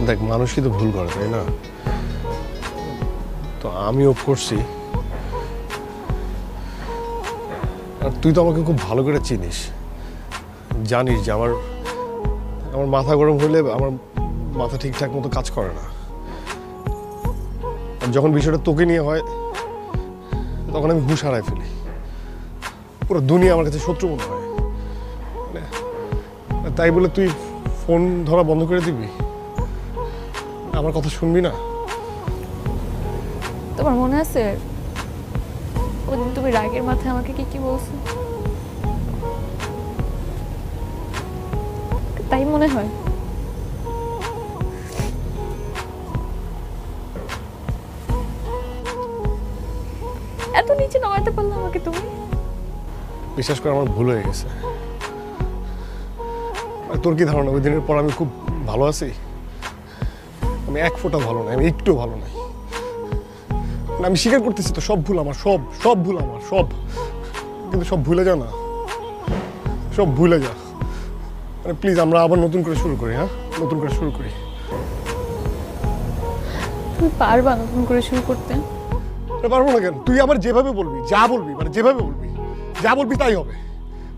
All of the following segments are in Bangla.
দেখ মানুষই তো ভুল করে, তাই না? তো আমিও করছি। আর তুই তো আমাকে খুব ভালো করে চিনিস, জানিস যে আমার মাথা গরম হলে আমার মাথা ঠিকঠাক মতো কাজ করে না। আর যখন বিষয়টা তোকে নিয়ে হয় তখন আমি হুঁশ হারাই ফেলি, পুরো দুনিয়া আমার কাছে শত্রু মনে হয়। তাই বলে তুই ফোন ধরা বন্ধ করে দিবি, আমার কথা শুনবি না? তোমার মনে আছে ওদিন তুমি রাগের মাথায় আমাকে কি কি বলছো? তাই মনে হয়। এত নিচে নামাতে পারলে আমাকে তুমি? বিশ্বাস করে আমার ভুল হয়ে গেছে। আর তোর কি ধারণা ওই দিনের পর আমি খুব ভালো আছি? আমি এক ফোঁটা ভালো নাই, আমি একটু ভালো নাই। আমি স্বীকার করতেছি তো সব ভুল আমার, সব ভুল আমার, সব। কিন্তু সব ভুলে যা না, সব ভুলে যা। মানে প্লিজ আমরা আবার নতুন করে শুরু করি। হ্যাঁ, নতুন করে শুরু করি। তুমি পারবা নতুন করে শুরু করতে? পারবো না কেন? তুই আবার যেভাবে বলবি, যা বলবি, মানে যেভাবে বলবি, যা বলবি তাই হবে।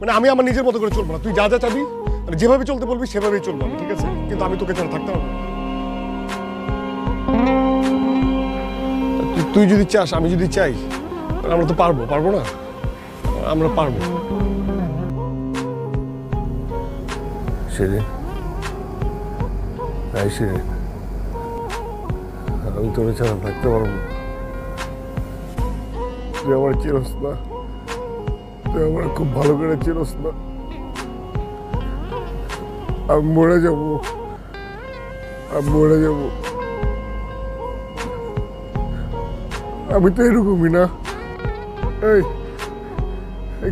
মানে আমি আমার নিজের মতো করে চলবো না। তুই যা যা চাবি, মানে যেভাবে চলতে বলবি সেভাবেই চলবো আমি, ঠিক আছে? কিন্তু আমি তোকে ছাড়া থাকতে পারবো না। তুই যদি চাস, আমি যদি চাই, আমরা তো পারবো না? আমরা পারবো। শিরিন, শিরিন, আমি তোর ছাড়া থাকতে পারবো না। তুই আমার চিরস না, তুই আমার খুব ভালো করে চিরস না। আমি মরে যাবো, আমি মরে যাবো। আমি তো এরকমই না। এই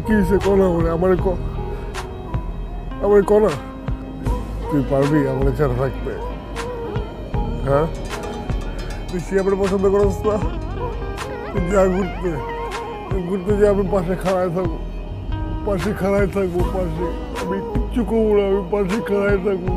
কি হয়েছে কনা বলে আমার কনা, তুই পারবি আমার ছাড়া থাকতে? হ্যাঁ, তুই শিয়াবের পছন্দ করস না? যা ঘুরতে যে আমি পাশে খাড়ায় থাকবো, পাশে। আমি কিচ্ছু করবো না, আমি পাশে খাড়ায় থাকবো।